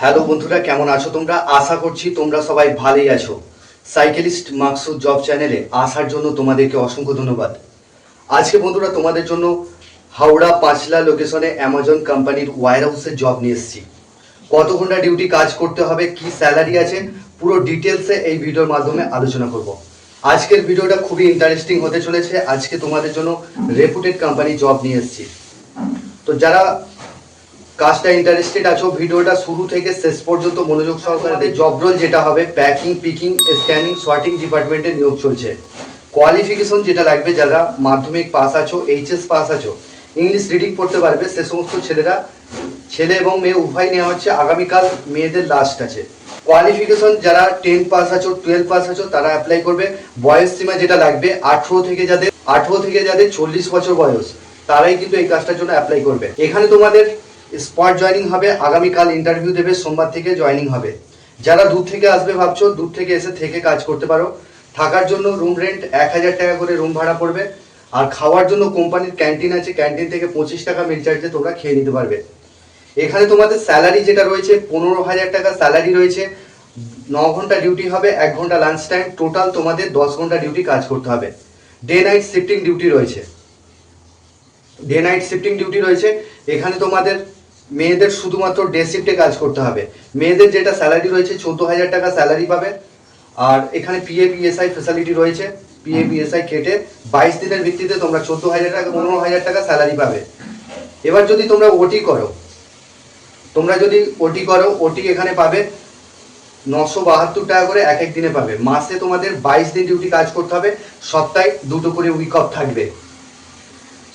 Hello বন্ধুরা, কেমন আছো তোমরা? আশা করছি তোমরা সবাই ভালোই আছো। সাইকেলিস্ট মাকসুদ জব চ্যানেলে আসার জন্য তোমাদেরকে অসংখ্য ধন্যবাদ। আজকে বন্ধুরা তোমাদের জন্য হাওড়া পাঁচলা লোকেশনে অ্যামাজন কোম্পানির ওয়্যার হাউসের জব নিয়ে এসেছি। কত ঘন্টা ডিউটি কাজ করতে হবে, কি স্যালারি আছে, পুরো ডিটেলসে এই ভিডিওর মাধ্যমে আলোচনা করব। আজকের ভিডিওটা খুবই ইন্টারেস্টিং হতে চলেছে। আজকে তোমাদের জন্য রেপুটেড কোম্পানি জব নিয়ে এসেছি। তো যারা কাজটা ইন্টারেস্টেড আছো, ভিডিওটা শুরু থেকে শেষ পর্যন্ত মনোযোগ সহকারে জব রোল যেটা হবে প্যাকিং, পিকিং, স্ক্যানিং, সর্টিং ডিপার্টমেন্টে নিয়োগ চলছে। কোয়ালিফিকেশন যেটা লাগবে, যারা মাধ্যমিক পাস আছো, এইচএস পাস আছো, ইংলিশ রিডিং পড়তে পারবে, সে সমস্ত ছেলে এবং মেয়ে উভয় নেওয়া হচ্ছে। আগামীকাল মেয়েদের লাস্ট আছে। কোয়ালিফিকেশন যারা 10 পাস আছো, 12 পাস আছো, তারা অ্যাপ্লাই করবে। বয়স সীমা যেটা লাগবে 18 থেকে যাদের 40 বছর বয়স, তারাই কিন্তু এই কাজটার জন্য অ্যাপ্লাই করবে। এখানে তোমাদের স্পট জয়নিং হবে, আগামীকাল ইন্টারভিউ দেবে, সোমবার থেকে জয়নিং হবে। যারা দূর থেকে আসবে ভাবছো, দূর থেকে এসে থেকে কাজ করতে পারো। থাকার জন্য রুম রেন্ট 1000 টাকা করে রুম ভাড়া পড়বে। আর খাওয়ার জন্য কোম্পানির ক্যান্টিন আছে, ক্যান্টিন থেকে 25 টাকা মিল চার্জে তোমরা খেয়ে নিতে পারবে। এখানে তোমাদের স্যালারি যেটা রয়েছে 15,000 টাকা স্যালারি রয়েছে। 9 ঘন্টা ডিউটি হবে, 1 ঘন্টা লাঞ্চ টাইম, টোটাল তোমাদের 10 ঘন্টা ডিউটি কাজ করতে হবে। ডে নাইট শিফটিং ডিউটি রয়েছে। এখানে তোমাদের মেয়েদের শুধুমাত্র ডে শিফটে কাজ করতে হবে। মেয়েদের যেটা স্যালারি রয়েছে 14,000 টাকা স্যালারি পাবে। আর এখানে পিএফ ফ্যাসিলিটি রয়েছে। পিএফ কেটে 22 দিনের ভিত্তিতে তোমরা 14,000 টাকা 15,000 টাকা স্যালারি পাবে। এবার যদি তোমরা ওটি করো, ওটি এখানে পাবে 972 টাকা করে এক এক দিনে পাবে। মাসে তোমাদের 22 দিন ডিউটি কাজ করতে হবে। সপ্তাহে 2টো করে উইক অফ থাকবে,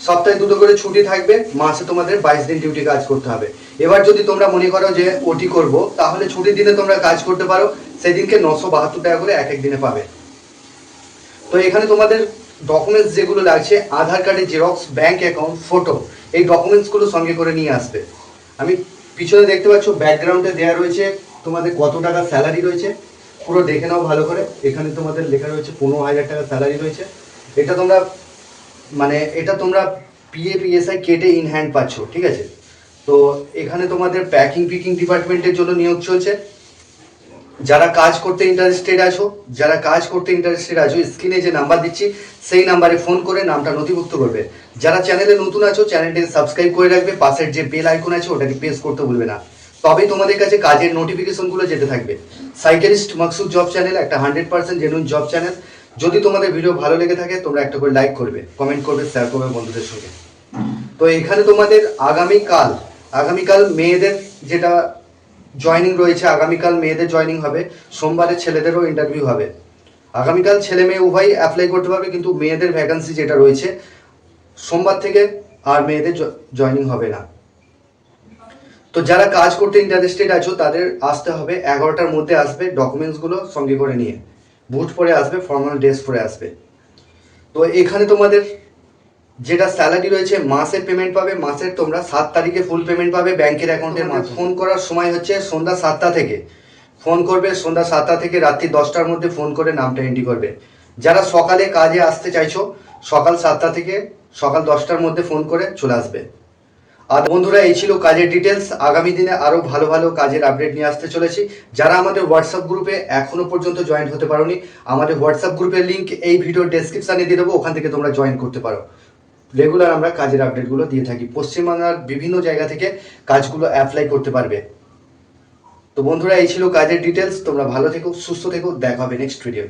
সপ্তাহে 2টো করে ছুটি থাকবে। মাসে তোমাদের 22 দিন ডিউটি কাজ করতে হবে। এবার যদি তোমরা মনে করো যে ওটি করব, তাহলে ছুটির দিনে তোমরা কাজ করতে পারো। সেদিনকে 972 টাকা করে এক এক দিনে পাবে। তো এখানে তোমাদের ডকুমেন্টস যেগুলো লাগছে, আধার কার্ডের জেরক্স, ব্যাংক অ্যাকাউন্ট, ফটো, এই ডকুমেন্টসগুলো সঙ্গে করে নিয়ে আসবে। আমি পিছনে দেখতে পাচ্ছ ব্যাকগ্রাউন্ডে দেওয়া রয়েছে তোমাদের কত টাকা স্যালারি রয়েছে, পুরো দেখে নাও ভালো করে। এখানে তোমাদের লেখা রয়েছে 15,000 টাকা স্যালারি রয়েছে। এটা তোমরা পিএফ কেটে ইন হ্যান্ড পাচ্ছ, ঠিক আছে? তো এখানে তোমাদের প্যাকিং পিকিং ডিপার্টমেন্টের জন্য নিয়োগ চলছে। যারা কাজ করতে ইন্টারেস্টেড আছো, স্ক্রিনে যে নাম্বার দিচ্ছি সেই নাম্বারে ফোন করে নামটা নথিভুক্ত করবে। যারা চ্যানেলে নতুন আছো, চ্যানেলটিকে সাবস্ক্রাইব করে রাখবে। পাশের যে বেল আইকন আছে ওটাকে প্রেস করতে ভুলবে না, তবেই তোমাদের কাছে কাজের নোটিফিকেশনগুলো যেতে থাকবে। সাইকেলিস্ট মাকসুদ জব চ্যানেল একটা 100% জেনুইন জব চ্যানেল। যদি তোমাদের ভিডিও ভালো লেগে থাকে, তোমরা একটা করে লাইক করবে, কমেন্ট করবে, শেয়ার করবে বন্ধুদের সঙ্গে। তো এখানে তোমাদের আগামীকাল মেয়েদের যেটা জয়নিং রয়েছে, আগামীকাল মেয়েদের জয়নিং হবে। সোমবারে ছেলেদেরও ইন্টারভিউ হবে। আগামীকাল ছেলে মেয়ে উভয়ই অ্যাপ্লাই করতে পারবে, কিন্তু মেয়েদের ভ্যাকান্সি যেটা রয়েছে সোমবার থেকে, আর মেয়েদের জয়নিং হবে না। তো যারা কাজ করতে ইন্টারেস্টেড আছো, তাদের আসতে হবে 11টার মধ্যে আসবে, ডকুমেন্টসগুলো সঙ্গে করে নিয়ে। বুট পরে আসবে, ফর্মাল ড্রেস পরে আসবে। তো এখানে তোমাদের যেটা স্যালারি রয়েছে, মাসের পেমেন্ট পাবে। মাসের তোমরা 7 তারিখে ফুল পেমেন্ট পাবে ব্যাংকের অ্যাকাউন্টের মাধ্যমে। ফোন করার সময় হচ্ছে সন্ধ্যা 7টা থেকে। ফোন করবে সন্ধ্যা 7টা থেকে রাত্রি 10টার মধ্যে ফোন করে নামটা এন্ট্রি করবে। যারা সকালে কাজে আসতে চাইছো, সকাল 7টা থেকে সকাল 10টার মধ্যে ফোন করে চলে আসবে। আর বন্ধুরা, এই ছিল কাজের ডিটেলস। আগামী দিনে আরও ভালো ভালো কাজের আপডেট নিয়ে আসতে চলেছি। যারা আমাদের হোয়াটসঅ্যাপ গ্রুপে এখনো পর্যন্ত জয়েন হতে পারোনি, আমাদের হোয়াটসঅ্যাপ গ্রুপের লিঙ্ক এই ভিডিওর ডেসক্রিপশানে দিয়ে দেবো, ওখান থেকে তোমরা জয়েন করতে পারো। রেগুলার আমরা কাজের আপডেটগুলো দিয়ে থাকি। পশ্চিমবাংলার বিভিন্ন জায়গা থেকে কাজগুলো অ্যাপ্লাই করতে পারবে। তো বন্ধুরা, এই ছিল কাজের ডিটেলস। তোমরা ভালো থেকো, সুস্থ থেকো, দেখা হবে নেক্সট ভিডিও।